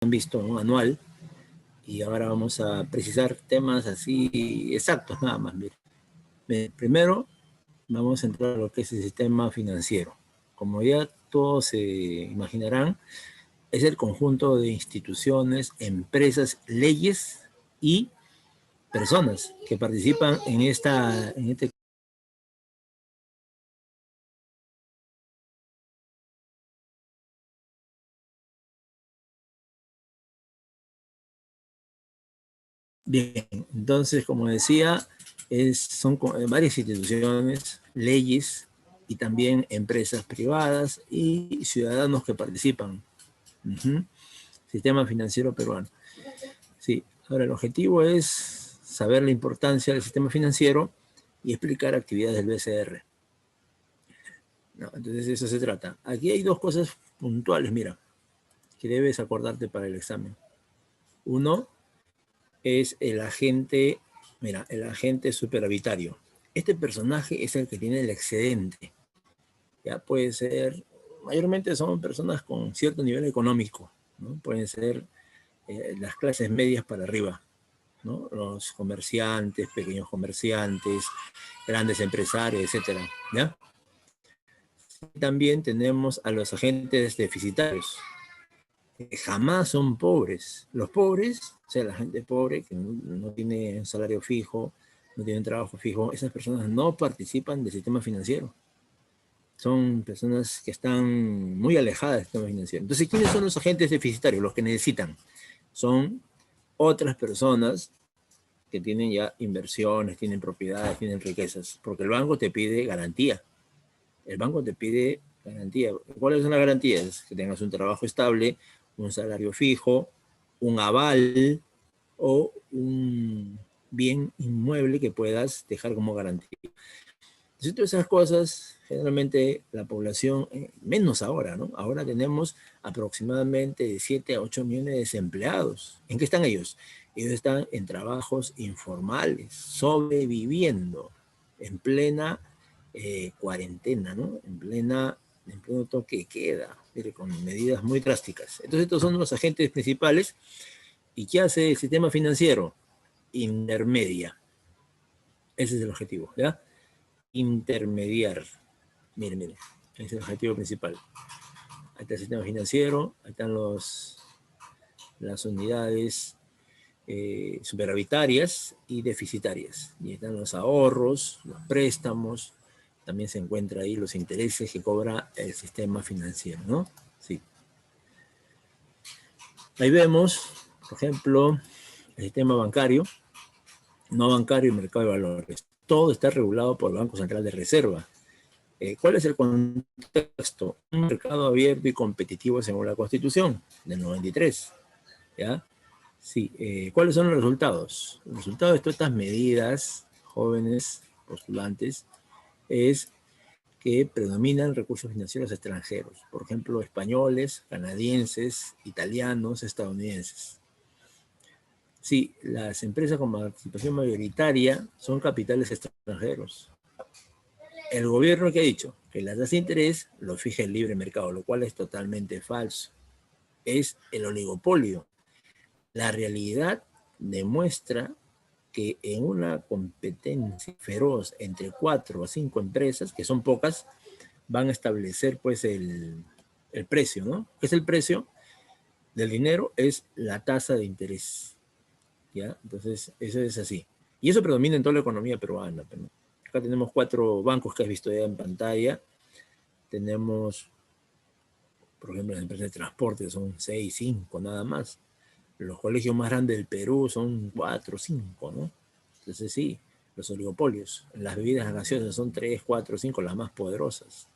han visto, ¿no? Anual, y ahora vamos a precisar temas así exactos nada más. Mire, primero vamos a entrar a lo que es el sistema financiero. Como ya todos se imaginarán, es el conjunto de instituciones, empresas, leyes y personas que participan en este. Bien, entonces, como decía, son varias instituciones, leyes y también empresas privadas y ciudadanos que participan. Sistema financiero peruano. Sí, ahora el objetivo es saber la importancia del sistema financiero y explicar actividades del BCR. No, entonces eso se trata. Aquí hay dos cosas puntuales, mira, que debes acordarte para el examen. Uno es el agente, mira, el agente superavitario. Este personaje es el que tiene el excedente. Ya puede ser, mayormente son personas con cierto nivel económico, ¿no? Pueden ser las clases medias para arriba, ¿no? Los comerciantes, pequeños comerciantes, grandes empresarios, etcétera, ¿ya? También tenemos a los agentes deficitarios, que jamás son pobres. Los pobres, o sea, la gente pobre que no tiene un salario fijo, no tiene un trabajo fijo, esas personas no participan del sistema financiero. Son personas que están muy alejadas del sistema financiero. Entonces, ¿quiénes son los agentes deficitarios? Los que necesitan. Son otras personas que tienen ya inversiones, tienen propiedades, tienen riquezas, porque el banco te pide garantía. El banco te pide garantía. ¿Cuáles son las garantías? Que tengas un trabajo estable, un salario fijo, un aval o un bien inmueble que puedas dejar como garantía. Entonces, todas esas cosas, generalmente la población, menos ahora, ¿no? Ahora tenemos aproximadamente de 7 a 8 millones de desempleados. ¿En qué están ellos? Ellos están en trabajos informales, sobreviviendo, en plena cuarentena, ¿no? En pleno toque de queda, mire, con medidas muy drásticas. Entonces, estos son los agentes principales. ¿Y qué hace el sistema financiero? Intermedia. Ese es el objetivo, ¿ya? Intermediar. Miren, ese es el objetivo principal. Ahí está el sistema financiero, ahí están las unidades superavitarias y deficitarias. Y están los ahorros, los préstamos, también se encuentra ahí los intereses que cobra el sistema financiero, ¿no? Sí. Ahí vemos, por ejemplo, el sistema bancario, no bancario y mercado de valores. Todo está regulado por el Banco Central de Reserva. ¿Cuál es el contexto? Un mercado abierto y competitivo según la Constitución del 93. ¿Ya? Sí. ¿Cuáles son los resultados? El resultado de todas estas medidas, jóvenes postulantes, es que predominan recursos financieros extranjeros. Por ejemplo, españoles, canadienses, italianos, estadounidenses. Sí, las empresas con participación mayoritaria son capitales extranjeros. El gobierno que ha dicho que las tasas de interés lo fija el libre mercado, lo cual es totalmente falso. Es el oligopolio. La realidad demuestra que en una competencia feroz entre 4 o 5 empresas, que son pocas, van a establecer pues el precio, ¿no? ¿Qué es el precio del dinero? Es la tasa de interés, ¿ya? Entonces, eso es así. Y eso predomina en toda la economía peruana, ¿no? Acá tenemos 4 bancos que has visto ya en pantalla. Tenemos, por ejemplo, las empresas de transporte son 6, 5 nada más. Los colegios más grandes del Perú son 4, 5, ¿no? Entonces sí, los oligopolios. Las bebidas gaseosas son 3, 4, 5, las más poderosas.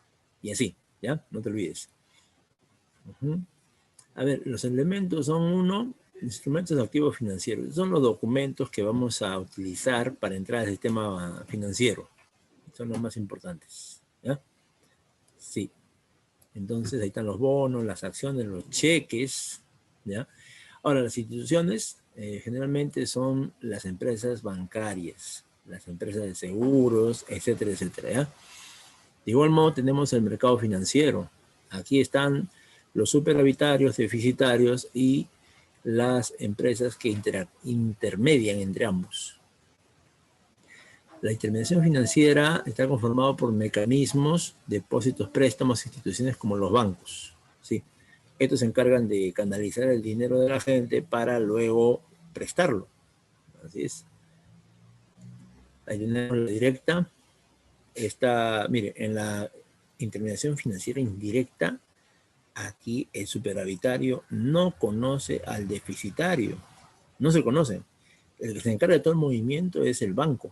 Y así, ¿ya? No te olvides. A ver, los elementos son uno, instrumentos de activos financieros. Son los documentos que vamos a utilizar para entrar al sistema financiero. Son los más importantes, ¿ya? Sí. Entonces ahí están los bonos, las acciones, los cheques, ¿ya? Ahora, las instituciones generalmente son las empresas bancarias, las empresas de seguros, etcétera, etcétera, ¿ya? De igual modo tenemos el mercado financiero. Aquí están los superavitarios, deficitarios y las empresas que intermedian entre ambos. La intermediación financiera está conformada por mecanismos, depósitos, préstamos, instituciones como los bancos, ¿sí? Estos se encargan de canalizar el dinero de la gente para luego prestarlo. Así es. Ahí tenemos la directa. Está, mire, en la intermediación financiera indirecta, aquí el superavitario no conoce al deficitario. No se conocen. El que se encarga de todo el movimiento es el banco.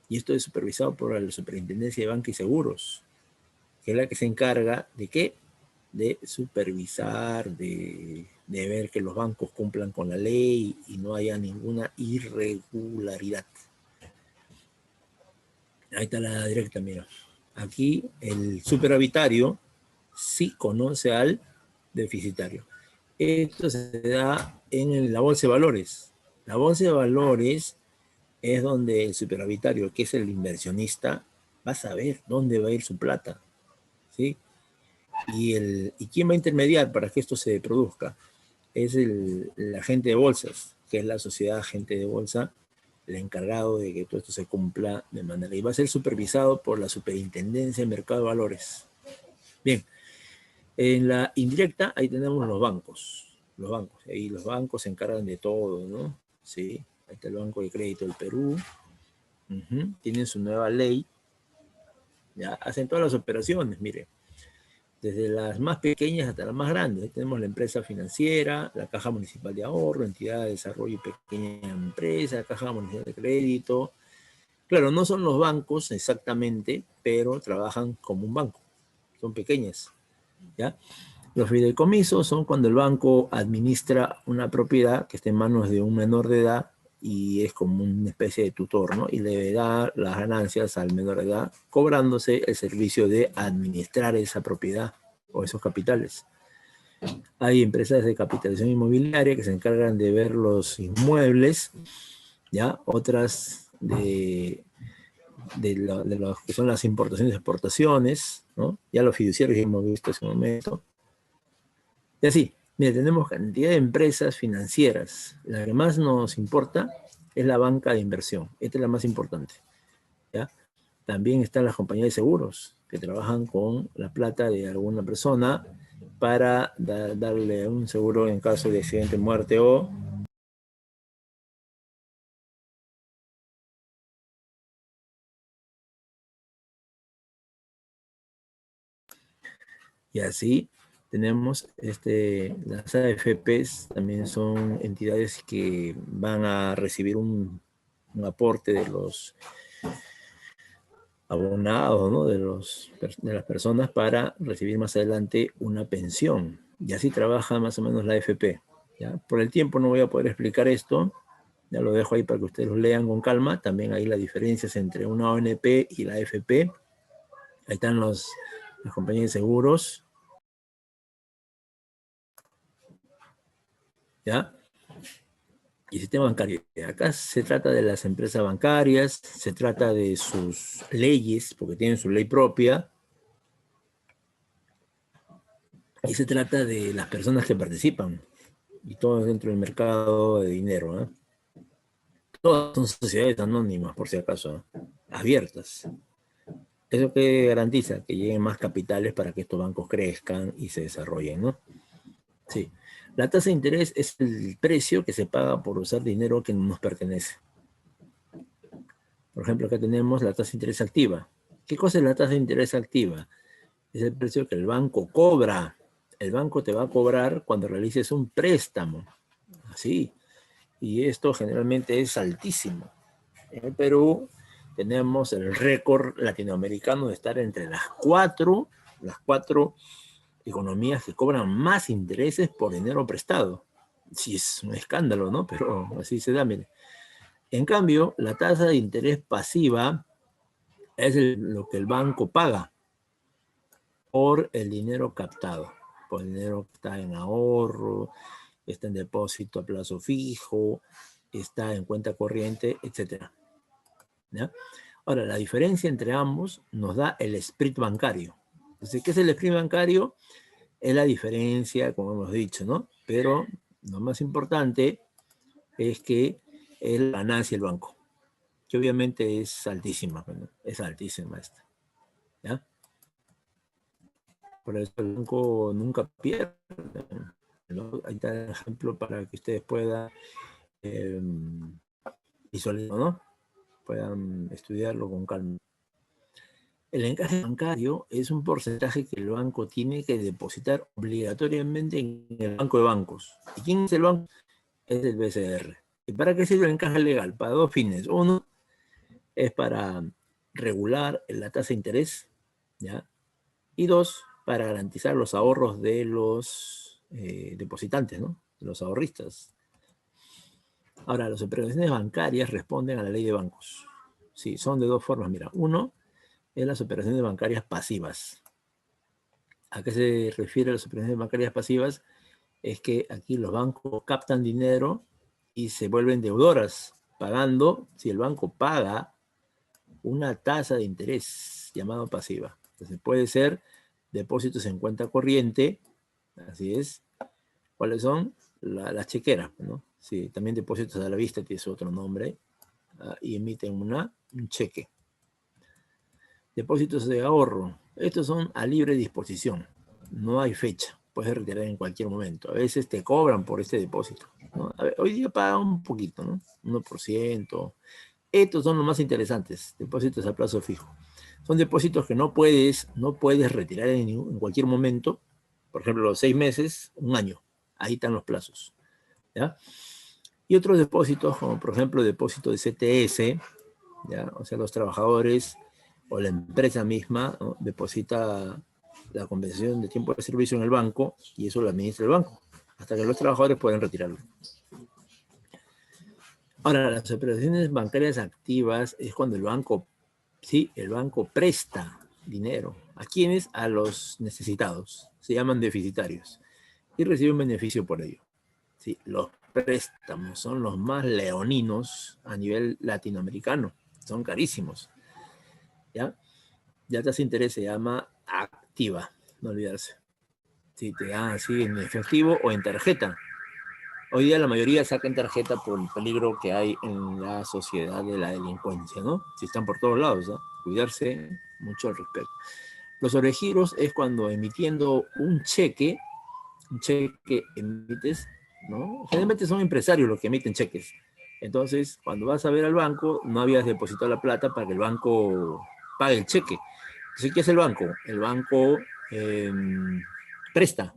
Y esto es supervisado por la Superintendencia de Banca y Seguros, que es la que se encarga de qué? De supervisar, de ver que los bancos cumplan con la ley y no haya ninguna irregularidad. Ahí está la directa, mira. Aquí el superavitario sí conoce al deficitario. Esto se da en la bolsa de valores. La bolsa de valores es donde el superavitario, que es el inversionista, va a saber dónde va a ir su plata, ¿sí? ¿Y quién va a intermediar para que esto se produzca? Es el agente de bolsas, que es la sociedad agente de bolsa, el encargado de que todo esto se cumpla de manera. Y va a ser supervisado por la Superintendencia de Mercado de Valores. Bien, en la indirecta, ahí tenemos los bancos. Los bancos, ahí los bancos se encargan de todo, ¿no? Sí, ahí está el Banco de Crédito del Perú. Tienen su nueva ley. Ya hacen todas las operaciones, mire. Desde las más pequeñas hasta las más grandes. Ahí tenemos la empresa financiera, la Caja Municipal de Ahorro, Entidad de Desarrollo y Pequeña Empresa, Caja Municipal de Crédito. Claro, no son los bancos exactamente, pero trabajan como un banco. Son pequeñas, ¿ya? Los fideicomisos son cuando el banco administra una propiedad que está en manos de un menor de edad y es como una especie de tutor, ¿no? Y le da las ganancias al menor de edad, cobrándose el servicio de administrar esa propiedad o esos capitales. Hay empresas de capitalización inmobiliaria que se encargan de ver los inmuebles, ¿ya? Otras de lo que son las importaciones y exportaciones, ¿no? Ya los fiduciarios ya hemos visto ese momento. Y así, mire, tenemos cantidad de empresas financieras. La que más nos importa es la banca de inversión. Esta es la más importante, ¿ya? También están las compañías de seguros, que trabajan con la plata de alguna persona para darle un seguro en caso de accidente, muerte o... Y así tenemos las AFPs, también son entidades que van a recibir un aporte de los abonados, ¿no? De las personas para recibir más adelante una pensión. Y así trabaja más o menos la AFP. ¿Ya? Por el tiempo no voy a poder explicar esto, ya lo dejo ahí para que ustedes lo lean con calma. También ahí las diferencias entre una ONP y la AFP. Ahí están las compañías de seguros. ¿Ya? Y el sistema bancario. Acá se trata de las empresas bancarias, se trata de sus leyes, porque tienen su ley propia, y se trata de las personas que participan, y todo dentro del mercado de dinero. ¿Eh? Todas son sociedades anónimas, por si acaso, ¿eh? Abiertas. Eso que garantiza que lleguen más capitales para que estos bancos crezcan y se desarrollen, ¿no? Sí. La tasa de interés es el precio que se paga por usar dinero que no nos pertenece. Por ejemplo, acá tenemos la tasa de interés activa. ¿Qué cosa es la tasa de interés activa? Es el precio que el banco cobra. El banco te va a cobrar cuando realices un préstamo. Así. Y esto generalmente es altísimo. En el Perú tenemos el récord latinoamericano de estar entre las cuatro economías que cobran más intereses por dinero prestado. Sí, es un escándalo, ¿no? Pero así se da, mire. En cambio, la tasa de interés pasiva es lo que el banco paga por el dinero captado, por el dinero que está en ahorro, está en depósito a plazo fijo, está en cuenta corriente, etc. ¿Ya? Ahora, la diferencia entre ambos nos da el spread bancario. Entonces, ¿qué es el spread bancario? Es la diferencia, como hemos dicho, ¿no? Pero Lo más importante es que es la ganancia del banco, que obviamente es altísima, ¿no? Es altísima esta, ¿ya? Por eso el banco nunca pierde, ¿no? Ahí está el ejemplo para que ustedes puedan visualizarlo, ¿no? Puedan estudiarlo con calma. El encaje bancario es un porcentaje que el banco tiene que depositar obligatoriamente en el banco de bancos. ¿Y quién es el banco? Es el BCR. ¿Y para qué sirve el encaje legal? Para dos fines. Uno es para regular la tasa de interés, ¿ya? Y dos, para garantizar los ahorros de los depositantes, ¿no? De los ahorristas. Ahora, las operaciones bancarias responden a la ley de bancos. Sí, son de dos formas. Mira, uno es las operaciones bancarias pasivas. ¿A qué se refiere las operaciones bancarias pasivas? Es que aquí los bancos captan dinero y se vuelven deudoras, pagando, si el banco paga una tasa de interés llamada pasiva. Entonces puede ser depósitos en cuenta corriente, así es. ¿Cuáles son? Las chequeras, ¿no? Sí, también depósitos a la vista tiene otro nombre, y emiten un cheque. Depósitos de ahorro. Estos son a libre disposición. No hay fecha. Puedes retirar en cualquier momento. A veces te cobran por este depósito, ¿no? A ver, hoy día pagan un poquito, ¿no? 1%. Estos son los más interesantes. Depósitos a plazo fijo. Son depósitos que no puedes retirar en cualquier momento. Por ejemplo, los 6 meses, un año. Ahí están los plazos, ¿ya? Y otros depósitos, como por ejemplo depósito de CTS, ¿ya? O sea, los trabajadores o la empresa misma, ¿no? Deposita la compensación de tiempo de servicio en el banco y eso lo administra el banco, hasta que los trabajadores pueden retirarlo. Ahora, las operaciones bancarias activas es cuando el banco, sí, el banco presta dinero. ¿A quiénes? A los necesitados. Se llaman deficitarios y recibe un beneficio por ello. Sí, los préstamos son los más leoninos a nivel latinoamericano. Son carísimos. ¿Ya? Ya tasa de interés se llama activa, no olvidarse. Si te dan así en efectivo o en tarjeta. Hoy día la mayoría saca en tarjeta por el peligro que hay en la sociedad de la delincuencia, ¿no? Si están por todos lados, ¿no? Cuidarse mucho al respecto. Los sobregiros es cuando emitiendo un cheque emites, ¿no? Generalmente son empresarios los que emiten cheques. Entonces, cuando vas a ver al banco, no habías depositado la plata para que el banco pague el cheque. Entonces, ¿qué hace el banco? El banco presta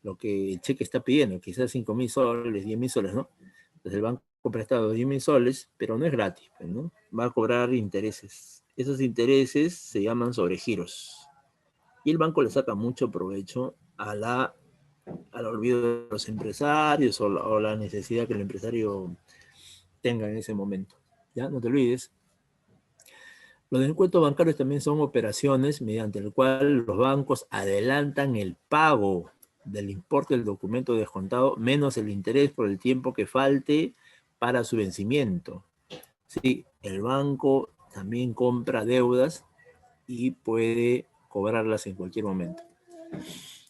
lo que el cheque está pidiendo, quizás 5.000 soles, 10.000 soles, ¿no? Entonces el banco presta 10.000 soles, pero no es gratis, ¿no? Va a cobrar intereses. Esos intereses se llaman sobregiros. Y el banco le saca mucho provecho al olvido de los empresarios o la necesidad que el empresario tenga en ese momento. ¿Ya? No te olvides. Los descuentos bancarios también son operaciones mediante el cual los bancos adelantan el pago del importe del documento descontado menos el interés por el tiempo que falte para su vencimiento. Sí, el banco también compra deudas y puede cobrarlas en cualquier momento.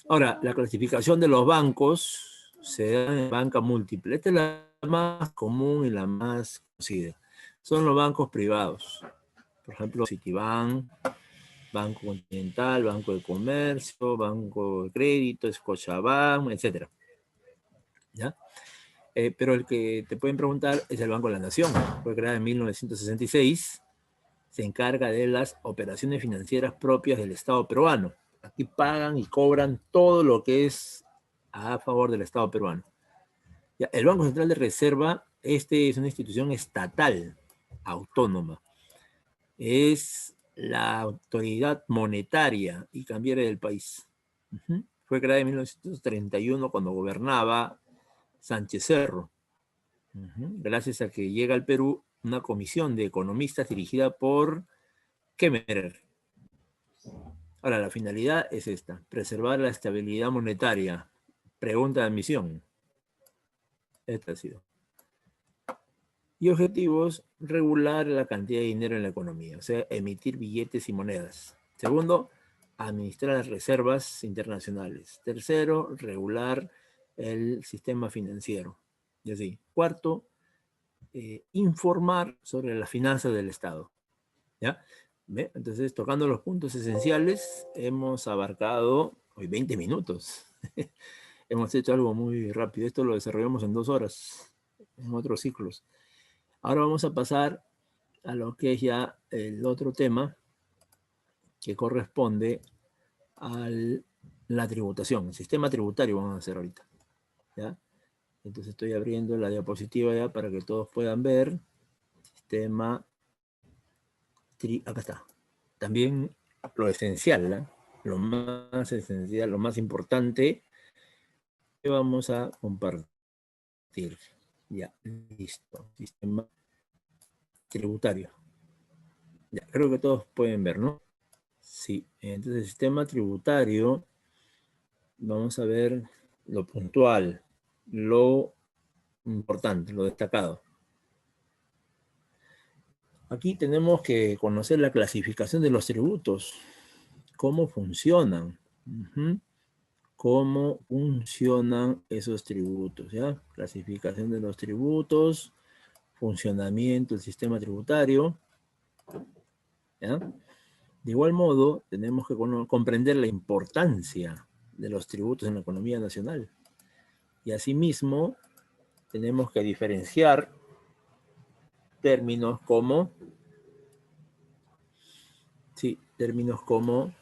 Ahora, la clasificación de los bancos se da en banca múltiple. Esta es la más común y la más conocida. Son los bancos privados. Por ejemplo, Citibank, Banco Continental, Banco de Comercio, Banco de Crédito, Scotiabank, etc. ¿Ya? Pero el que te pueden preguntar es el Banco de la Nación. Fue creado en 1966. Se encarga de las operaciones financieras propias del Estado peruano. Aquí pagan y cobran todo lo que es a favor del Estado peruano. Ya, el Banco Central de Reserva, este es una institución estatal, autónoma. Es la autoridad monetaria y cambiaria del país. Fue creada en 1931 cuando gobernaba Sánchez Cerro. Gracias a que llega al Perú una comisión de economistas dirigida por Kemmerer. Ahora, la finalidad es esta: preservar la estabilidad monetaria. Pregunta de admisión. Esta ha sido. Y objetivos: regular la cantidad de dinero en la economía, o sea, emitir billetes y monedas. Segundo, administrar las reservas internacionales. Tercero, regular el sistema financiero. Y así. Cuarto, informar sobre las finanzas del Estado. ¿Ya? ¿Ve? Entonces, tocando los puntos esenciales, hemos abarcado hoy 20 minutos. Hemos hecho algo muy rápido. Esto lo desarrollamos en 2 horas, en otros ciclos. Ahora vamos a pasar a lo que es ya el otro tema que corresponde a la tributación, el sistema tributario vamos a hacer ahorita. ¿Ya? Entonces estoy abriendo la diapositiva ya para que todos puedan ver. Sistema, acá está. También lo esencial, ¿eh? Lo más esencial, lo más importante que vamos a compartir. Ya, listo. Sistema tributario. Ya, creo que todos pueden ver, ¿no? Sí, entonces el sistema tributario, vamos a ver lo puntual, lo importante, lo destacado. Aquí tenemos que conocer la clasificación de los tributos, cómo funcionan, cómo funcionan esos tributos, ¿ya? Clasificación de los tributos, funcionamiento del sistema tributario, ¿ya? De igual modo, tenemos que comprender la importancia de los tributos en la economía nacional. Y asimismo, tenemos que diferenciar términos como, sí, términos como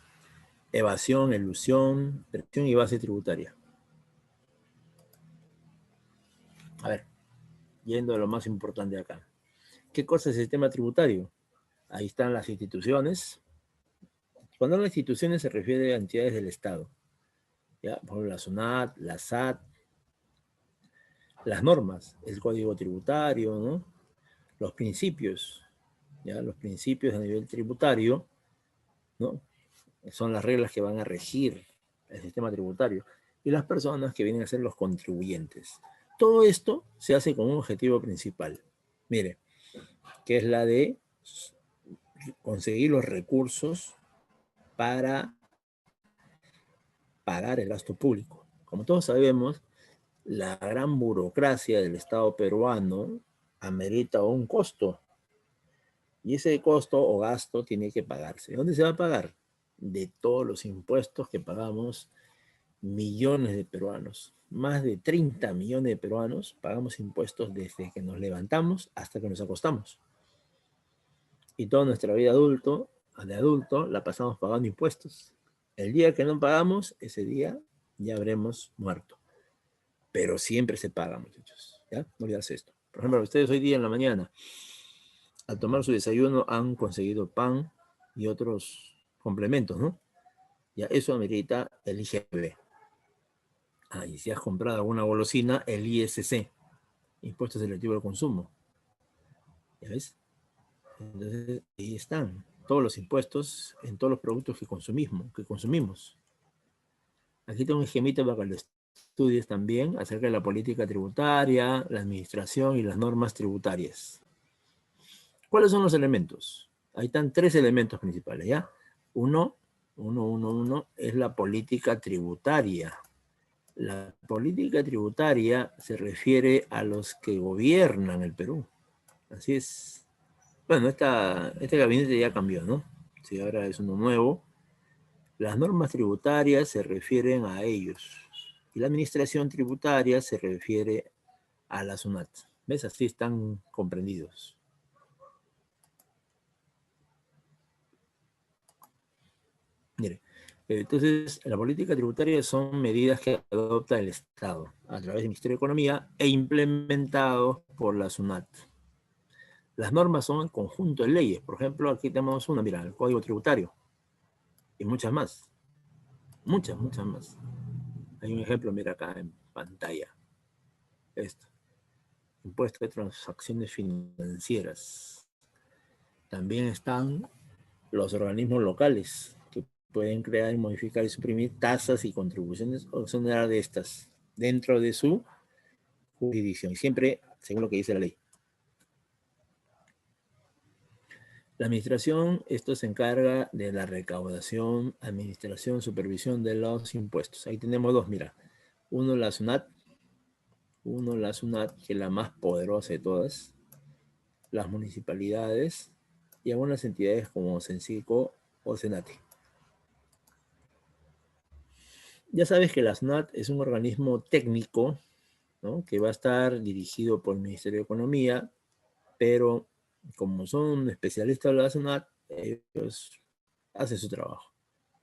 evasión, elusión, presión y base tributaria. A ver, yendo a lo más importante acá. ¿Qué cosa es el sistema tributario? Ahí están las instituciones. Cuando hablo de instituciones se refiere a entidades del Estado. ¿Ya? Por ejemplo, la SUNAT, la SAT, las normas, el código tributario, ¿no? Los principios, ¿ya? Los principios a nivel tributario, ¿no? Son las reglas que van a regir el sistema tributario. Y las personas que vienen a ser los contribuyentes. Todo esto se hace con un objetivo principal. Mire, que es la de conseguir los recursos para pagar el gasto público. Como todos sabemos, la gran burocracia del Estado peruano amerita un costo. Y ese costo o gasto tiene que pagarse. ¿De dónde se va a pagar? De todos los impuestos que pagamos millones de peruanos. Más de 30 millones de peruanos pagamos impuestos desde que nos levantamos hasta que nos acostamos. Y toda nuestra vida de adulto la pasamos pagando impuestos. El día que no pagamos, ese día ya habremos muerto. Pero siempre se paga, muchachos. ¿Ya? No olvidarse esto. Por ejemplo, ustedes hoy día en la mañana, al tomar su desayuno, han conseguido pan y otros complementos, ¿no? Ya, eso amerita el IGB. Ah, y si has comprado alguna golosina, el ISC, Impuesto Selectivo al Consumo. ¿Ya ves? Entonces, ahí están todos los impuestos en todos los productos que consumimos. Aquí tengo un esquemita para que lo estudies también acerca de la política tributaria, la administración y las normas tributarias. ¿Cuáles son los elementos? Ahí están 3 elementos principales, ¿ya? Uno es la política tributaria. La política tributaria se refiere a los que gobiernan el Perú. Así es. Bueno, este gabinete ya cambió, ¿no? Sí, ahora es uno nuevo. Las normas tributarias se refieren a ellos. Y la administración tributaria se refiere a la SUNAT. ¿Ves? Así están comprendidos. Mire, entonces la política tributaria son medidas que adopta el Estado a través del Ministerio de Economía e implementados por la SUNAT. Las normas son el conjunto de leyes. Por ejemplo, aquí tenemos una, mira, el Código Tributario. Y muchas más. Muchas más. Hay un ejemplo, mira acá en pantalla. Esto. Impuesto de transacciones financieras. También están los organismos locales que pueden crear, modificar y suprimir tasas y contribuciones o exonerar de estas dentro de su jurisdicción. Y siempre según lo que dice la ley. La administración, esto se encarga de la recaudación, administración, supervisión de los impuestos. Ahí tenemos 2, mira. Uno, la SUNAT, Uno, la SUNAT, que es la más poderosa de todas, las municipalidades y algunas entidades como Sensico o Senate. Ya sabes que la SUNAT es un organismo técnico, ¿no?, que va a estar dirigido por el Ministerio de Economía, pero como son especialistas de la SUNAT, ellos hacen su trabajo.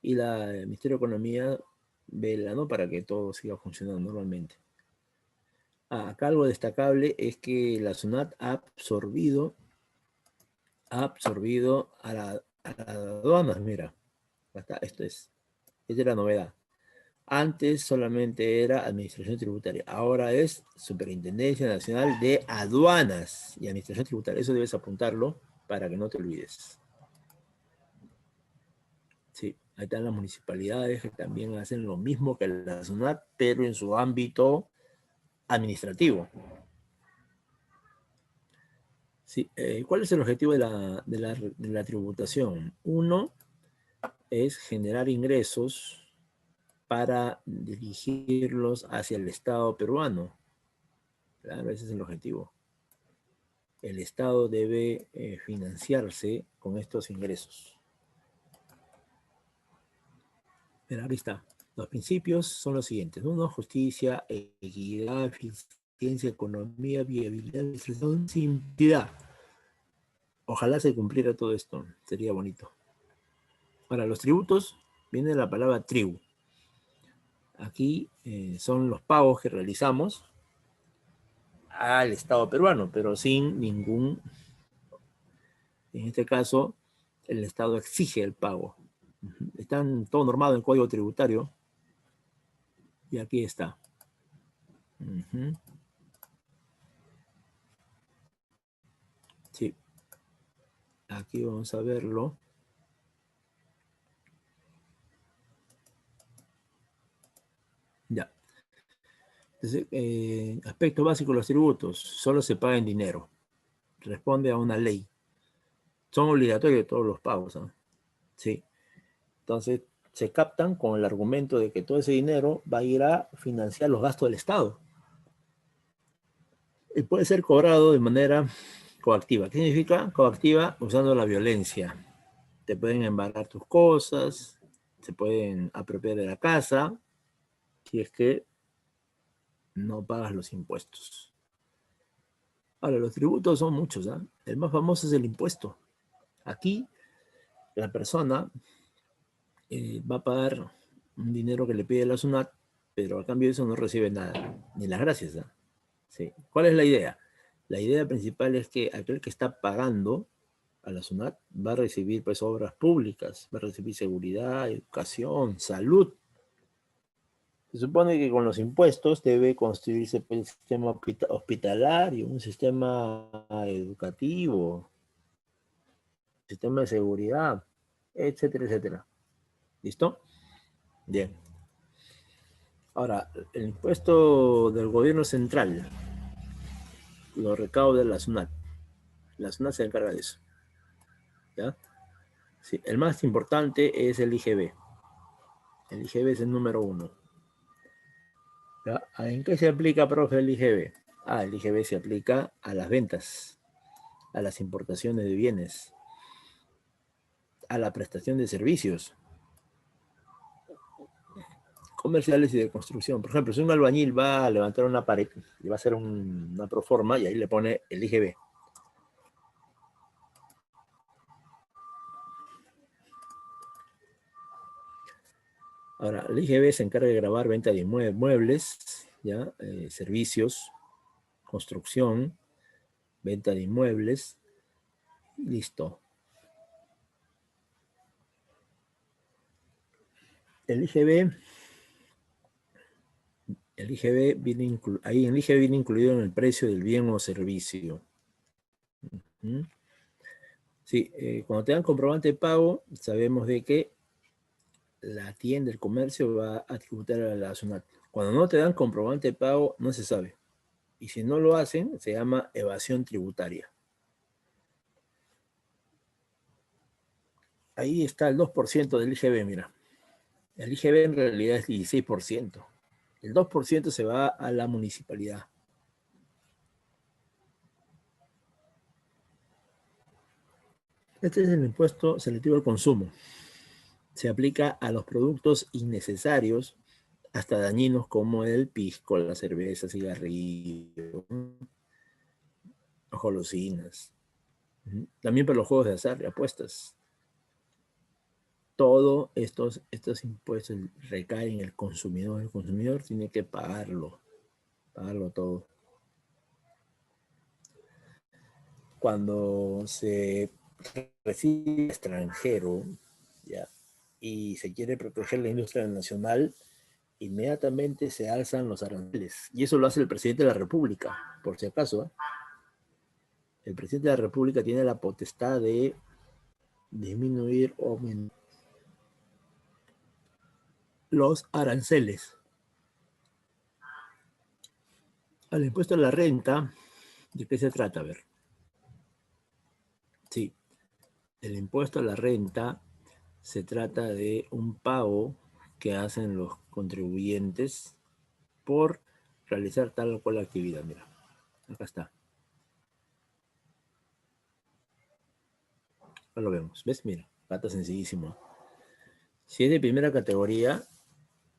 Y el Ministerio de Economía vela, ¿no?, para que todo siga funcionando normalmente. Acá algo destacable es que la SUNAT ha absorbido a las aduanas, mira. Esta es la novedad. Antes solamente era Administración Tributaria, ahora es Superintendencia Nacional de Aduanas y Administración Tributaria. Eso debes apuntarlo para que no te olvides. Sí, ahí están las municipalidades que también hacen lo mismo que la SUNAT, pero en su ámbito administrativo. Sí, ¿cuál es el objetivo de la tributación? Uno es generar ingresos para dirigirlos hacia el Estado peruano. Claro, ese es el objetivo. El Estado debe financiarse con estos ingresos. Pero ahí está. Los principios son los siguientes. Uno, justicia, equidad, eficiencia, economía, viabilidad, administración, simplicidad. Ojalá se cumpliera todo esto. Sería bonito. Para los tributos viene la palabra tribu. Aquí son los pagos que realizamos al Estado peruano, pero sin ningún, en este caso, el Estado exige el pago. Están todo normado en el Código Tributario y aquí está. Sí, aquí vamos a verlo. Ya. Entonces, aspecto básico de los tributos, solo se paga en dinero. Responde a una ley. Son obligatorios todos los pagos, ¿no? Sí. Entonces, se captan con el argumento de que todo ese dinero va a ir a financiar los gastos del Estado. Y puede ser cobrado de manera coactiva. ¿Qué significa coactiva? Usando la violencia. Te pueden embargar tus cosas, se pueden apropiar de la casa, si es que no pagas los impuestos. Ahora, los tributos son muchos, ¿eh? El más famoso es el impuesto. Aquí, la persona va a pagar un dinero que le pide la SUNAT, pero a cambio de eso no recibe nada, ni las gracias, ¿eh? Sí. ¿Cuál es la idea? La idea principal es que aquel que está pagando a la SUNAT va a recibir pues obras públicas, va a recibir seguridad, educación, salud. Se supone que con los impuestos debe construirse pues, el sistema hospitalario, un sistema educativo, un sistema de seguridad, etcétera, etcétera. ¿Listo? Bien. Ahora, el impuesto del gobierno central lo recauda la SUNAT. La SUNAT se encarga de eso. ¿Ya? Sí, el más importante es el IGB. El IGB es el número uno. ¿Ya? ¿En qué se aplica, profe, el IGB? El IGB se aplica a las ventas, a las importaciones de bienes, a la prestación de servicios comerciales y de construcción. Por ejemplo, si un albañil va a levantar una pared y va a hacer una proforma y ahí le pone el IGB. Ahora, el IGB se encarga de grabar venta de inmuebles, ¿ya? Servicios, construcción, venta de inmuebles. Listo. El IGB, viene ahí el IGB viene incluido en el precio del bien o servicio. ¿Mm? Sí, cuando te dan comprobante de pago, sabemos de que la tienda, el comercio va a tributar a la SUNAT. Cuando no te dan comprobante de pago, no se sabe. Y si no lo hacen, se llama evasión tributaria. Ahí está el 2% del IGB, mira. El IGB en realidad es 16%. El 2% se va a la municipalidad. Este es el impuesto selectivo al consumo. Se aplica a los productos innecesarios hasta dañinos como el pisco, la cerveza, cigarrillo, golosinas. También para los juegos de azar y apuestas. Todos estos impuestos recaen en el consumidor. El consumidor tiene que pagarlo todo. Cuando se recibe extranjero, ¿ya? Y se quiere proteger la industria nacional, inmediatamente se alzan los aranceles. Y eso lo hace el presidente de la República, por si acaso. El presidente de la República tiene la potestad de disminuir o aumentar los aranceles. Al impuesto a la renta, ¿de qué se trata? A ver. Sí, el impuesto a la renta se trata de un pago que hacen los contribuyentes por realizar tal o cual actividad. Mira, acá está. Acá lo vemos. ¿Ves? Mira, acá está sencillísimo. Si es de primera categoría,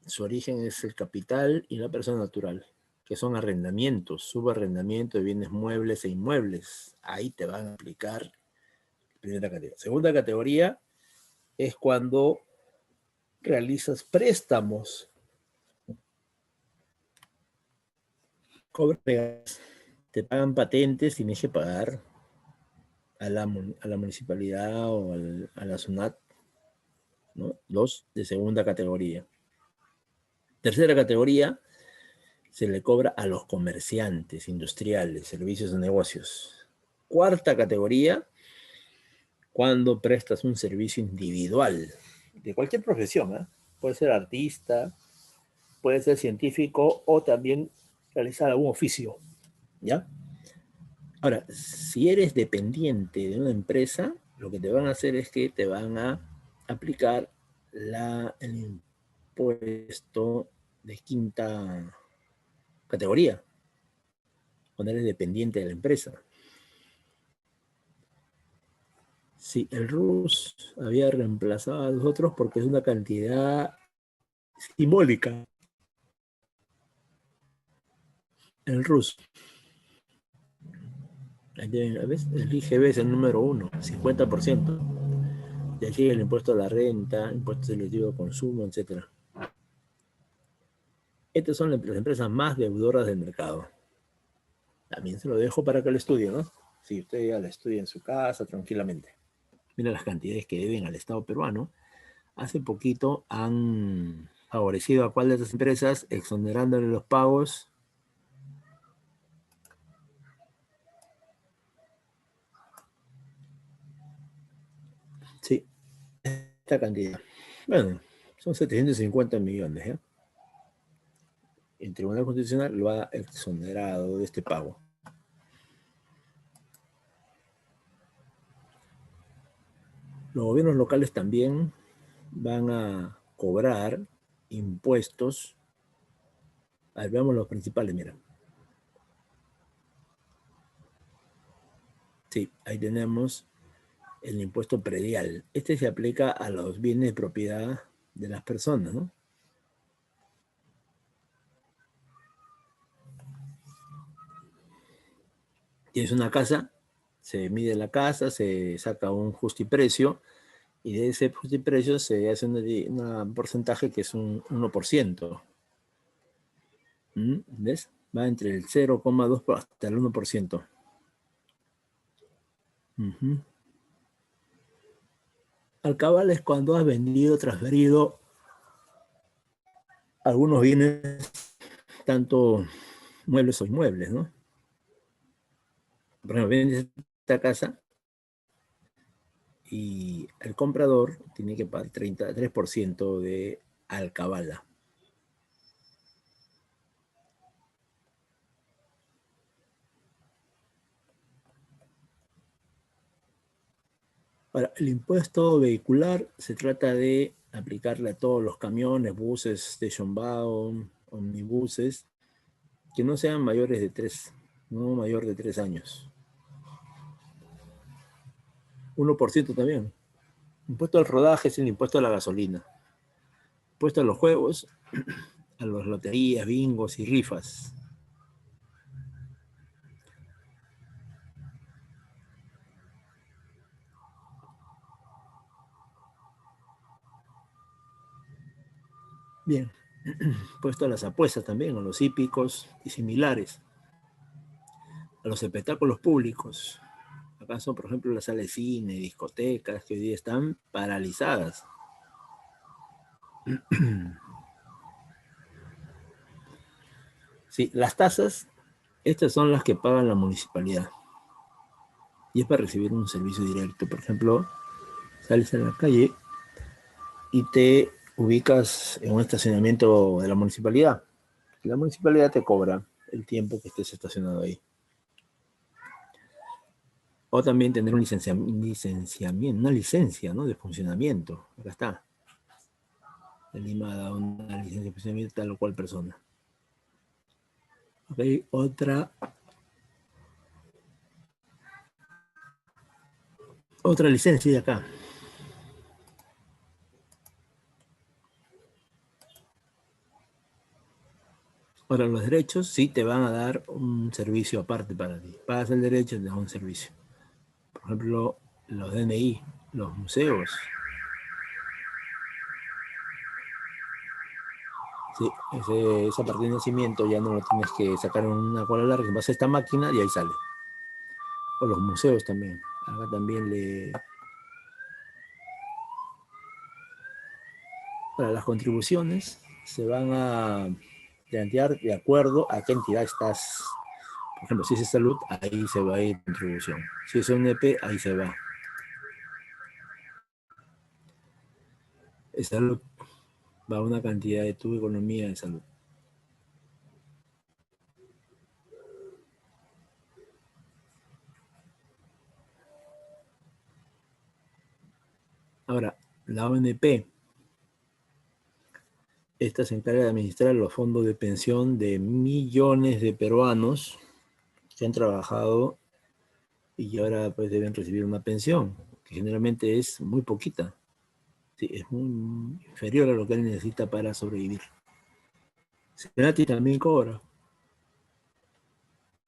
su origen es el capital y la persona natural, que son arrendamientos, subarrendamiento de bienes muebles e inmuebles. Ahí te van a aplicar primera categoría. Segunda categoría es cuando realizas préstamos, cobras, te pagan patentes, tienes que pagar a la municipalidad o a la SUNAT, ¿no? Dos de segunda categoría. Tercera categoría, se le cobra a los comerciantes, industriales, servicios de negocios. Cuarta categoría, cuando prestas un servicio individual, de cualquier profesión, ¿eh? Puede ser artista, puede ser científico o también realizar algún oficio, ¿ya? Ahora, si eres dependiente de una empresa, lo que te van a hacer es que te van a aplicar el impuesto de quinta categoría, cuando eres dependiente de la empresa. Sí, el RUS había reemplazado a los otros porque es una cantidad simbólica. El RUS. ¿Ves? El IGB es el número 1, 50%. De aquí el impuesto a la renta, impuesto selectivo de consumo, etc. Estas son las empresas más deudoras del mercado. También se lo dejo para que lo estudie, ¿no? Si usted ya lo estudia en su casa, tranquilamente. Mira las cantidades que deben al Estado peruano. Hace poquito han favorecido a cuál de estas empresas, exonerándole los pagos. Sí, esta cantidad. Bueno, son 750 millones, ¿eh? El Tribunal Constitucional lo ha exonerado de este pago. Los gobiernos locales también van a cobrar impuestos. A ver, veamos los principales, mira. Sí, ahí tenemos el impuesto predial. Este se aplica a los bienes de propiedad de las personas, ¿no? Tienes una casa, se mide la casa, se saca un justiprecio y de ese justiprecio se hace un porcentaje que es un 1%. ¿Ves? Va entre el 0,2 hasta el 1%. Alcabala es cuando has vendido, transferido algunos bienes, tanto muebles o inmuebles, ¿no? Por ejemplo, vendes esta casa y el comprador tiene que pagar 33% de alcabala. Ahora, el impuesto vehicular se trata de aplicarle a todos los camiones, buses, station wagon, omnibuses, que no sean mayores de 3, no mayor de 3 años. 1% también. Impuesto al rodaje es el impuesto a la gasolina. Impuesto a los juegos, a las loterías, bingos y rifas. Bien. Impuesto a las apuestas también, a los hípicos y similares. A los espectáculos públicos. Acá son, por ejemplo, las salas de cine, discotecas, que hoy día están paralizadas. Sí, las tasas, estas son las que paga la municipalidad. Y es para recibir un servicio directo. Por ejemplo, sales a la calle y te ubicas en un estacionamiento de la municipalidad. La municipalidad te cobra el tiempo que estés estacionado ahí. O también tener un licenciamiento, una licencia, ¿no?, de funcionamiento. Acá está. El Lima da una licencia de funcionamiento tal o cual persona. Ok, otra licencia de acá. Ahora, los derechos sí te van a dar un servicio aparte para ti. Pagas el derecho y te dan un servicio. Por ejemplo, los DNI, los museos. Sí, esa partida de nacimiento ya no lo tienes que sacar en una cola larga, vas a esta máquina y ahí sale. O los museos también. Acá también para las contribuciones se van a plantear de acuerdo a qué entidad estás. Por ejemplo, si es salud, ahí se va a ir contribución. Si es ONP, ahí se va. Es salud, va una cantidad de tu economía de salud. Ahora, la ONP, esta se encarga de administrar los fondos de pensión de millones de peruanos que han trabajado y ahora pues deben recibir una pensión, que generalmente es muy poquita. Sí, es muy inferior a lo que él necesita para sobrevivir. Senati también cobra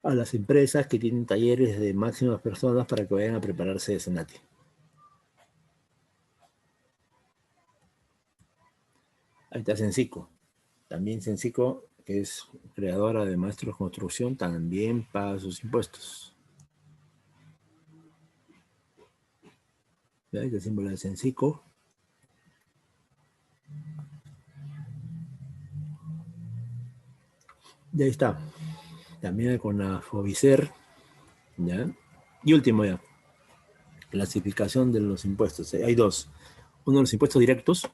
a las empresas que tienen talleres de máximas personas para que vayan a prepararse de Senati. Ahí está Sensico. También Sensico, que es creadora de maestros de construcción, también paga sus impuestos. Ahí está el símbolo de Sensico. Y ahí está. También con la Fobicer. ¿Ya? Y último ya. Clasificación de los impuestos. Hay dos. Uno, los impuestos directos,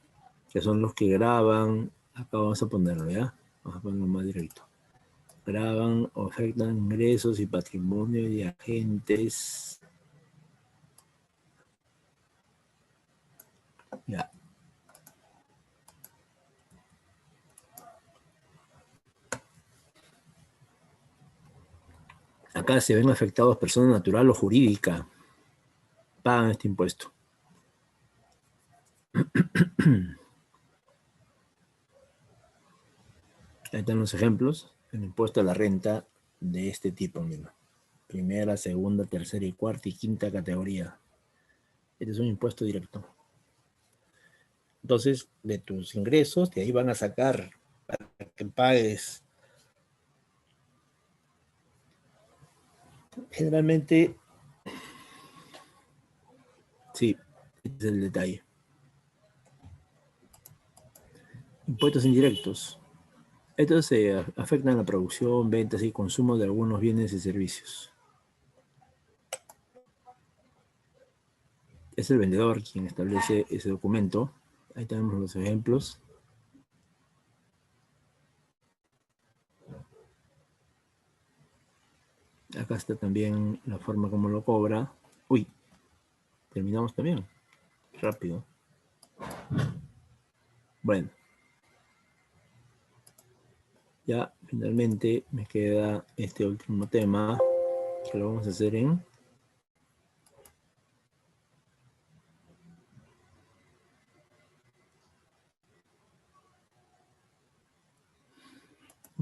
que son los que graban. Acá vamos a ponerlo, ¿ya? Vamos a ponerlo más directo. Graban o afectan ingresos y patrimonio de agentes. Ya. Acá se ven afectados personas natural o jurídica. Pagan este impuesto. Ahí están los ejemplos. El impuesto a la renta de este tipo, mira. Primera, segunda, tercera y cuarta y quinta categoría. Este es un impuesto directo. Entonces, de tus ingresos, de ahí van a sacar para que pagues. Generalmente, sí, este es el detalle. Impuestos indirectos. Estos se afectan a la producción, ventas y consumo de algunos bienes y servicios. Es el vendedor quien establece ese documento. Ahí tenemos los ejemplos. Acá está también la forma como lo cobra. Uy, terminamos también. Rápido. Bueno, ya finalmente me queda este último tema que lo vamos a hacer en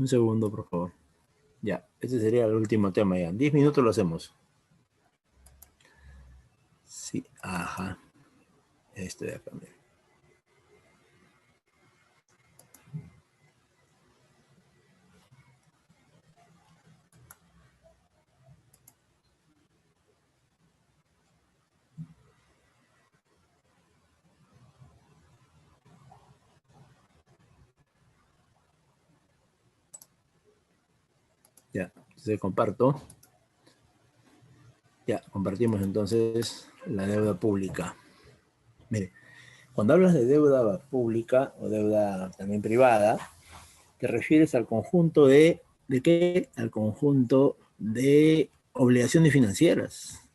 Un segundo, por favor. Ya, ese sería el último tema ya. 10 minutos lo hacemos. Sí, ajá. Este de acá, mira. Ya, se comparto. Ya, compartimos entonces la deuda pública. Mire, cuando hablas de deuda pública o deuda también privada, te refieres al conjunto ¿de qué? Al conjunto de obligaciones financieras.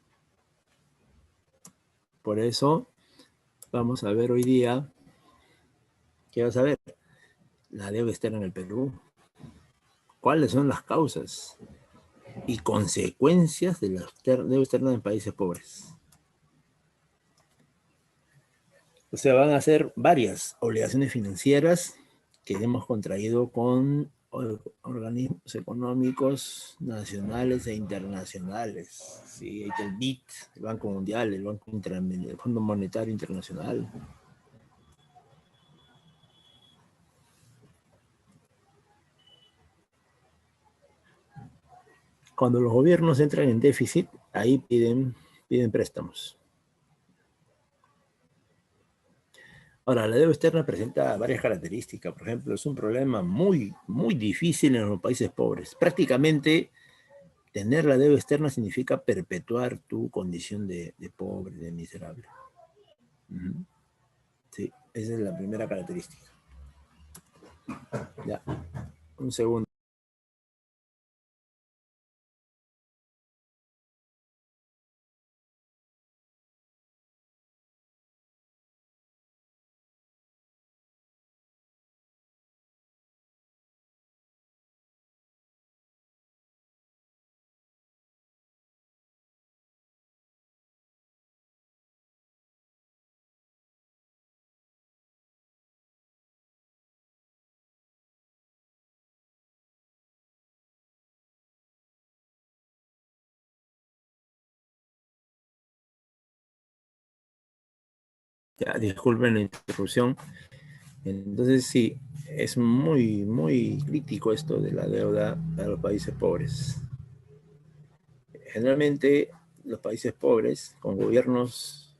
Por eso vamos a ver hoy día, ¿qué vas a ver? La deuda externa en el Perú. ¿Cuáles son las causas y consecuencias de la deuda externa en países pobres? O sea, van a ser varias obligaciones financieras que hemos contraído con organismos económicos nacionales e internacionales. Sí, hay el BID, el Banco Mundial, el Fondo Monetario Internacional. Cuando los gobiernos entran en déficit, ahí piden préstamos. Ahora, la deuda externa presenta varias características. Por ejemplo, es un problema muy difícil en los países pobres. Prácticamente, tener la deuda externa significa perpetuar tu condición de pobre, de miserable. Sí, esa es la primera característica. Ya, un segundo. Ya, disculpen la interrupción. Entonces, sí, es muy crítico esto de la deuda para los países pobres. Generalmente, los países pobres, con gobiernos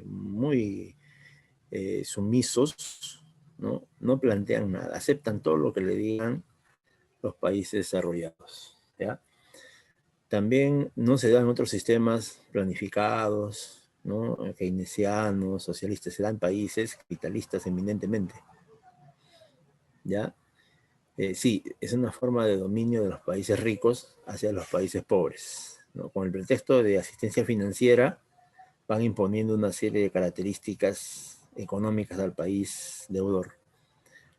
muy sumisos, ¿no? Plantean nada, aceptan todo lo que le digan los países desarrollados. ¿Ya? También no se dan otros sistemas planificados, ¿no? Keynesianos, socialistas, se dan países capitalistas eminentemente. ¿Ya? Sí, es una forma de dominio de los países ricos hacia los países pobres, ¿no? Con el pretexto de asistencia financiera, van imponiendo una serie de características económicas al país deudor.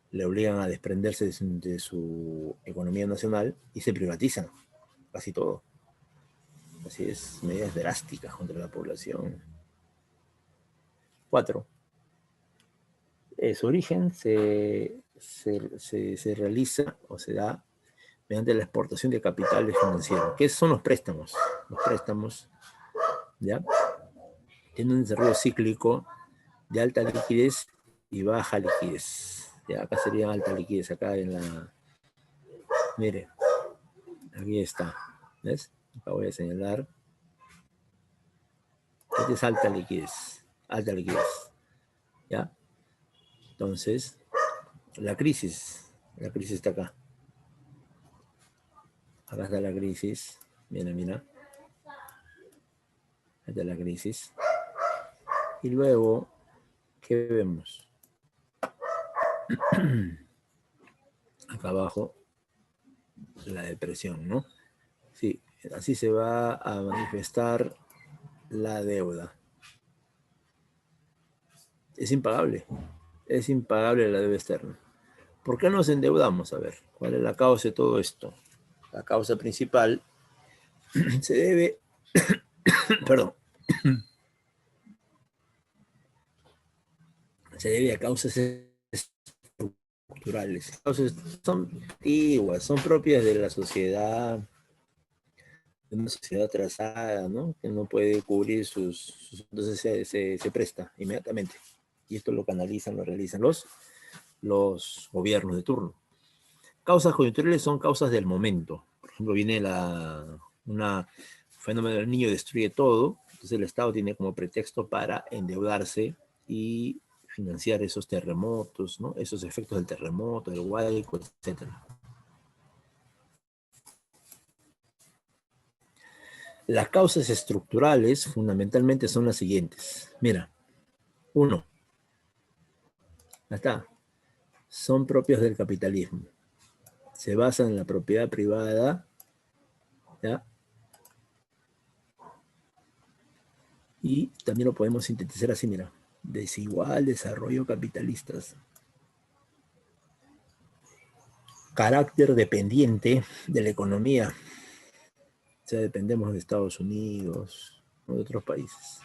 Le obligan a desprenderse de su economía nacional y se privatizan casi todo. Así es, medidas drásticas contra la población. 4. Su origen se realiza o se da mediante la exportación de capitales financieros. ¿Qué son los préstamos? Los préstamos, ¿ya? Tienen un desarrollo cíclico de alta liquidez y baja liquidez. Ya, acá sería alta liquidez, acá en la... Mire, aquí está. ¿Ves? Acá voy a señalar. Esta es alta liquidez. Alta liquidez. ¿Ya? Entonces, la crisis está acá. Acá está la crisis. Mira, mira. Acá está la crisis. Y luego, ¿qué vemos? Acá abajo, la depresión, ¿no? Sí, así se va a manifestar la deuda. Es impagable. Es impagable la deuda externa. ¿Por qué nos endeudamos? A ver, ¿cuál es la causa de todo esto? La causa principal se debe, perdón, se debe a causas culturales. Entonces, son antiguas, son propias de la sociedad, de una sociedad atrasada, ¿no? Que no puede cubrir entonces se presta inmediatamente. Y esto lo canalizan, lo realizan los gobiernos de turno. Causas coyunturales son causas del momento. Por ejemplo, viene un fenómeno del niño destruye todo, entonces el Estado tiene como pretexto para endeudarse y financiar esos terremotos, ¿no? Esos efectos del terremoto, del huaico, etc. Las causas estructurales fundamentalmente son las siguientes. Mira, uno, ahí está, son propios del capitalismo. Se basan en la propiedad privada, ¿ya? Y también lo podemos sintetizar así, mira, desigual desarrollo capitalistas. Carácter dependiente de la economía. O sea, dependemos de Estados Unidos o de otros países.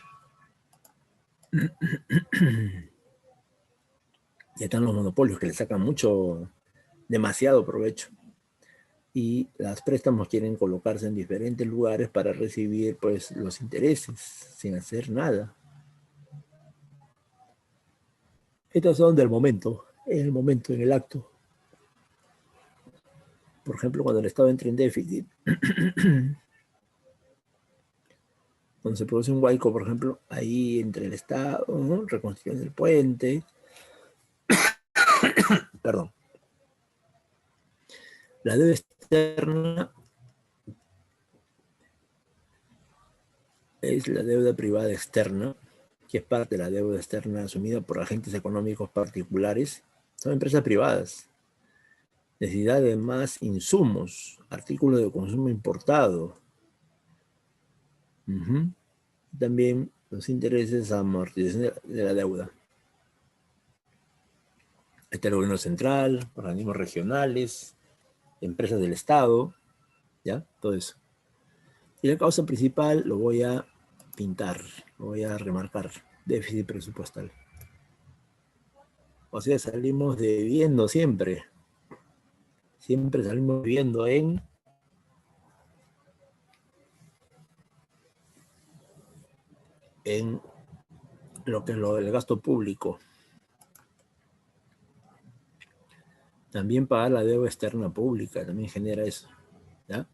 Ya están los monopolios que le sacan demasiado provecho. Y los préstamos quieren colocarse en diferentes lugares para recibir pues los intereses sin hacer nada. Estos son del momento, en el acto. Por ejemplo, cuando el Estado entra en déficit, cuando se produce un huaico, por ejemplo, ahí entre el Estado, ¿no? Reconstrucción del puente, perdón, la deuda externa es la deuda privada externa, que es parte de la deuda externa asumida por agentes económicos particulares, son empresas privadas. Necesidad de más insumos, artículos de consumo importado. También los intereses a amortización de la deuda. Está el gobierno central, organismos regionales, empresas del Estado, ¿ya? Todo eso. Y la causa principal lo voy a pintar, lo voy a remarcar, déficit presupuestal. O sea, salimos debiendo siempre. Siempre salimos viviendo en lo que es lo del gasto público. También pagar la deuda externa pública, también genera eso, ¿ya?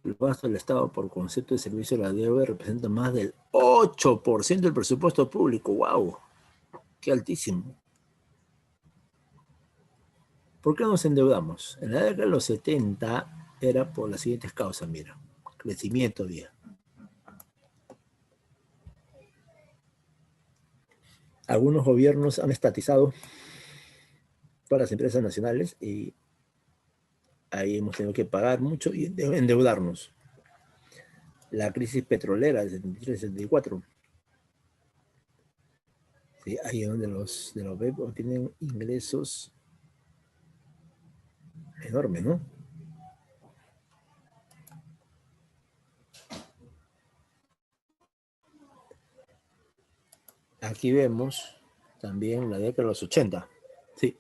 El gasto del Estado por concepto de servicio de la deuda representa más del 8% del presupuesto público. ¡Wow! ¡Qué altísimo! ¿Por qué nos endeudamos? En la década de los 70 era por las siguientes causas, mira. Crecimiento había. Algunos gobiernos han estatizado todas las empresas nacionales y ahí hemos tenido que pagar mucho y endeudarnos. La crisis petrolera del 73-74. Sí, ahí es donde los BEP obtienen ingresos enormes, ¿no? Aquí vemos también la década de los 80. Sí,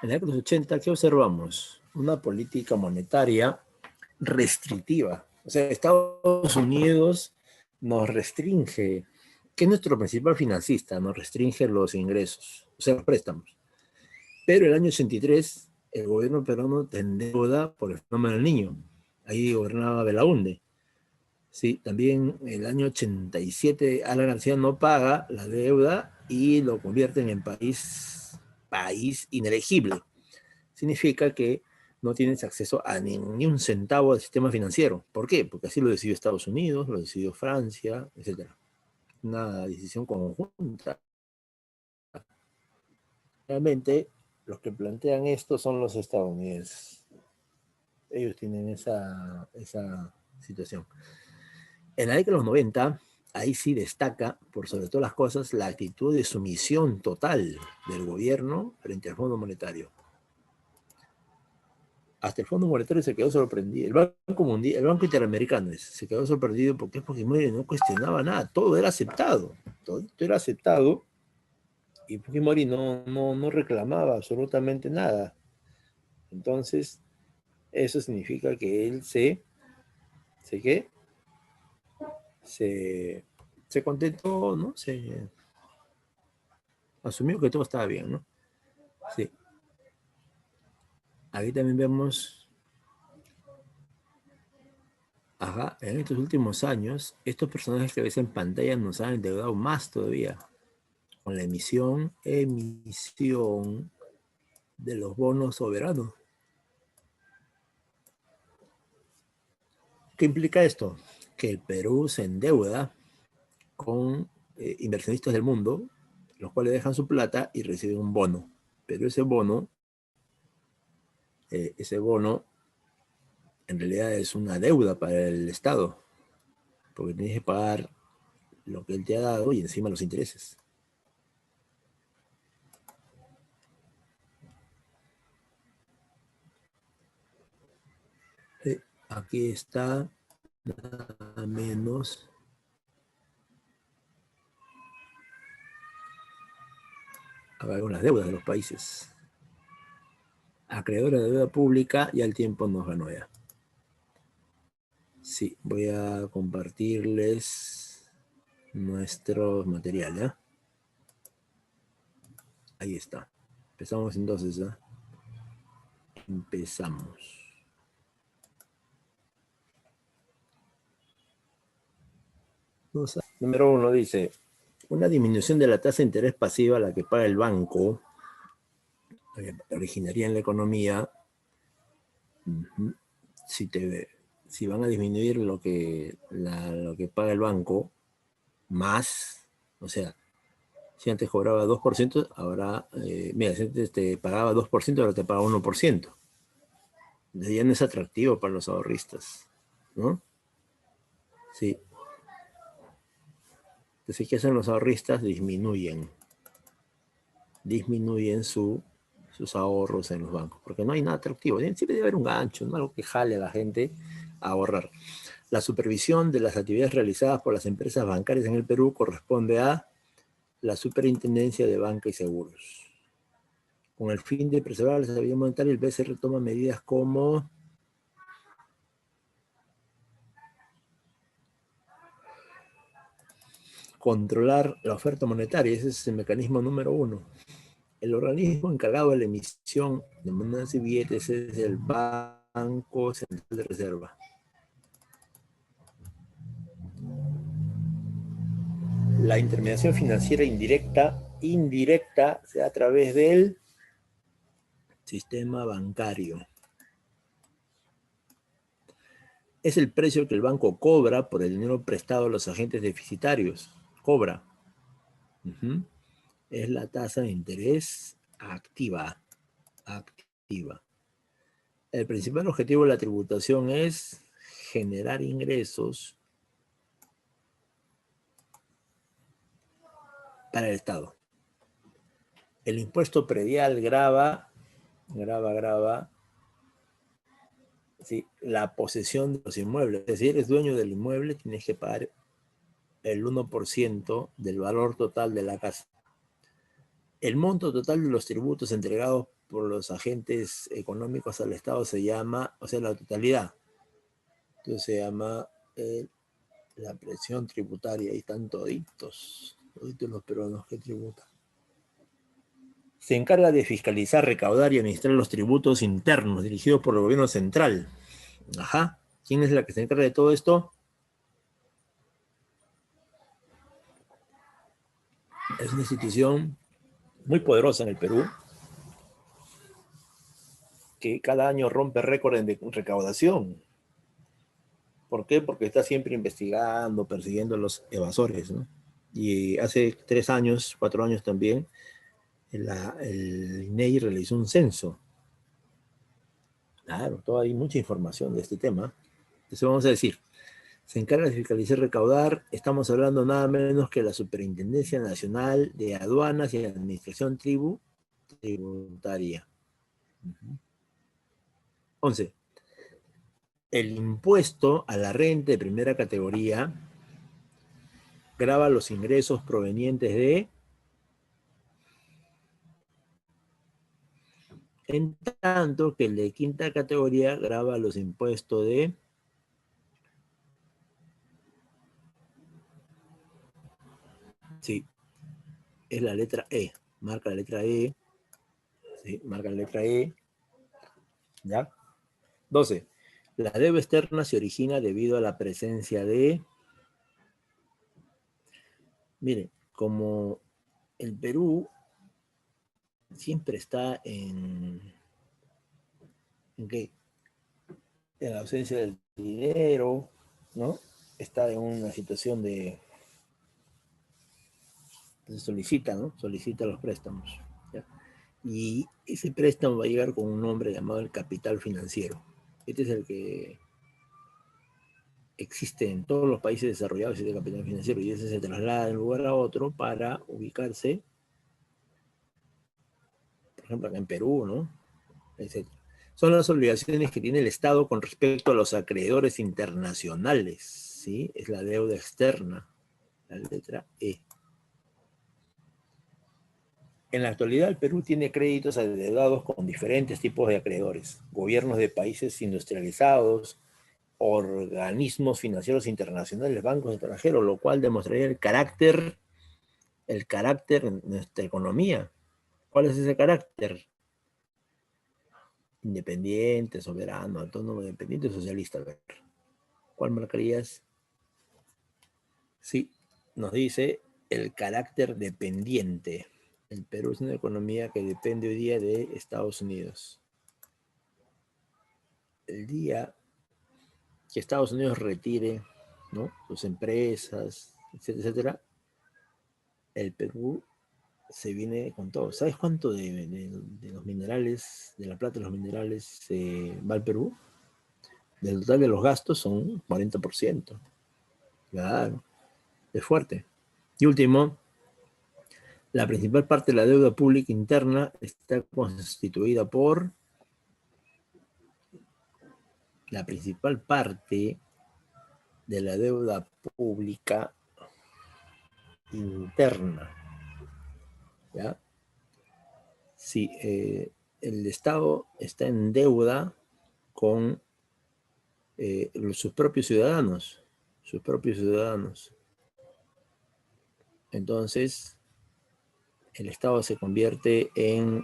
en la década de los 80, ¿qué observamos? Una política monetaria restrictiva. O sea, Estados Unidos nos restringe, que es nuestro principal financista, nos restringe los ingresos, o sea, los préstamos. Pero el año 83, el gobierno peruano te endeuda por el fenómeno del niño. Ahí gobernaba Belaúnde. Sí, también el año 87 Alan García no paga la deuda y lo convierten en país inelegible. Significa que no tienes acceso a ni un centavo del sistema financiero. ¿Por qué? Porque así lo decidió Estados Unidos, lo decidió Francia, etc. Una decisión conjunta. Realmente, los que plantean esto son los estadounidenses. Ellos tienen esa situación. En la década de los 90, ahí sí destaca, por sobre todas las cosas, la actitud de sumisión total del gobierno frente al Fondo Monetario. Hasta el Fondo Monetario se quedó sorprendido. El Banco Mundial, el Banco Interamericano se quedó sorprendido porque no cuestionaba nada, todo era aceptado. Todo era aceptado Y Fujimori no reclamaba absolutamente nada. Entonces, eso significa que él ¿qué? Se contentó, ¿no? Se asumió que todo estaba bien, ¿no? Sí. Aquí también vemos, ajá, en estos últimos años, estos personajes que ves en pantalla nos han endeudado más todavía con la emisión de los bonos soberanos. ¿Qué implica esto? Que el Perú se endeuda con inversionistas del mundo, los cuales dejan su plata y reciben un bono. Pero ese bono en realidad es una deuda para el Estado, porque tienes que pagar lo que él te ha dado y encima los intereses. Aquí está nada menos acá con las deudas de los países. Acreedores de deuda pública, ya el tiempo nos ganó ya. Sí, voy a compartirles nuestro material, ¿ya? Ahí está. Empezamos entonces, ¿ya? Empezamos. Número 1 dice, una disminución de la tasa de interés pasiva a la que paga el banco originaría en la economía, si van a disminuir lo que paga el banco, más, o sea, si antes cobraba 2%, ahora, mira, si antes te pagaba 2%, ahora te paga 1%. Ya no es atractivo para los ahorristas, ¿no? Sí. Entonces, ¿qué hacen los ahorristas? Disminuyen sus ahorros en los bancos, porque no hay nada atractivo. Siempre debe haber un gancho, ¿no? Algo que jale a la gente a ahorrar. La supervisión de las actividades realizadas por las empresas bancarias en el Perú corresponde a la Superintendencia de Banca y Seguros. Con el fin de preservar la estabilidad monetaria, el BCR toma medidas como controlar la oferta monetaria, ese es el mecanismo número 1. El organismo encargado de la emisión de monedas y billetes es el Banco Central de Reserva. La intermediación financiera indirecta se da a través del sistema bancario. Es el precio que el banco cobra por el dinero prestado a los agentes deficitarios. Cobra. Es la tasa de interés activa. El principal objetivo de la tributación es generar ingresos para el Estado. El impuesto predial grava ¿sí? La posesión de los inmuebles. Si eres dueño del inmueble, tienes que pagar el 1% del valor total de la casa. El monto total de los tributos entregados por los agentes económicos al Estado se llama, o sea, la totalidad. Entonces se llama la presión tributaria. Ahí están toditos los peruanos que tributan. Se encarga de fiscalizar, recaudar y administrar los tributos internos dirigidos por el gobierno central. Ajá. ¿Quién es la que se encarga de todo esto? Es una institución muy poderosa en el Perú, que cada año rompe récord en recaudación. ¿Por qué? Porque está siempre investigando, persiguiendo a los evasores, ¿no? Y hace 3 años, 4 años también, el INEGI realizó un censo. Claro, todavía hay mucha información de este tema. Entonces vamos a decir, se encarga de fiscalizar y recaudar, estamos hablando nada menos que la Superintendencia Nacional de Aduanas y Administración Tributaria. 11. El impuesto a la renta de primera categoría grava los ingresos provenientes de En tanto que el de quinta categoría grava los impuestos de... Sí, es la letra E. Marca la letra E. Sí, marca la letra E. ¿Ya? 12. La deuda externa se origina debido a la presencia de... Miren, como el Perú siempre está ¿en qué? En la ausencia del dinero, ¿no? Está en una situación de... solicita, ¿no? Solicita los préstamos. ¿Ya? Y ese préstamo va a llegar con un nombre llamado el capital financiero. Este es el que existe en todos los países desarrollados, ese capital financiero, y ese se traslada de un lugar a otro para ubicarse, por ejemplo, acá en Perú, ¿no? Etc. Son las obligaciones que tiene el Estado con respecto a los acreedores internacionales, ¿sí? Es la deuda externa, la letra E. En la actualidad, el Perú tiene créditos adeudados con diferentes tipos de acreedores, gobiernos de países industrializados, organismos financieros internacionales, bancos extranjeros, lo cual demostraría el carácter de nuestra economía. ¿Cuál es ese carácter? Independiente, soberano, autónomo, dependiente, socialista. A ver, ¿cuál marcarías? Sí, nos dice el carácter dependiente. El Perú es una economía que depende hoy día de Estados Unidos. El día que Estados Unidos retire, ¿no?, sus empresas, etcétera, etcétera, el Perú se viene con todo. ¿Sabes cuánto de los minerales, de la plata de los minerales va al Perú? Del total de los gastos son 40%. Claro, es fuerte. Y último, la principal parte de la deuda pública interna está constituida por... La principal parte de la deuda pública interna, ¿ya? Sí, el Estado está en deuda con sus propios ciudadanos, sus propios ciudadanos. Entonces, el Estado se convierte en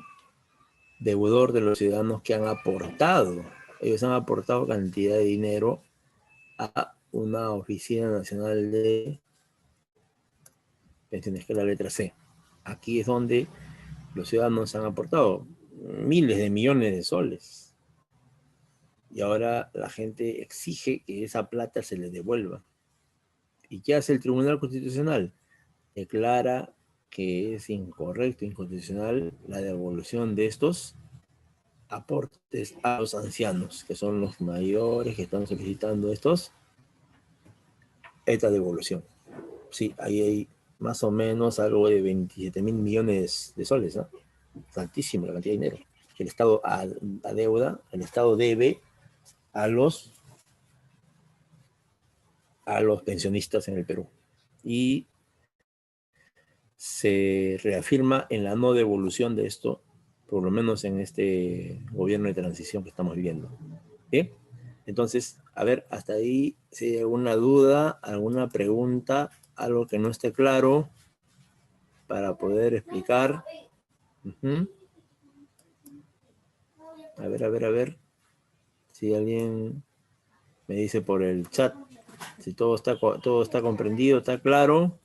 deudor de los ciudadanos que han aportado. Ellos han aportado cantidad de dinero a una oficina nacional de pensiones, que es la letra C. Aquí es donde los ciudadanos han aportado miles de millones de soles. Y ahora la gente exige que esa plata se le devuelva. ¿Y qué hace el Tribunal Constitucional? Declara que es incorrecto, inconstitucional la devolución de estos aportes a los ancianos, que son los mayores que están solicitando esta devolución. Sí, ahí hay más o menos algo de 27 mil millones de soles, ¿no? Es altísima la cantidad de dinero que el Estado adeuda, el Estado debe a los pensionistas en el Perú. Y se reafirma en la no devolución de esto, por lo menos en este gobierno de transición que estamos viviendo. ¿Bien? Entonces, a ver, hasta ahí, si hay alguna duda, alguna pregunta, algo que no esté claro, para poder explicar. A ver, a ver, a ver, si alguien me dice por el chat, si todo está comprendido, está claro.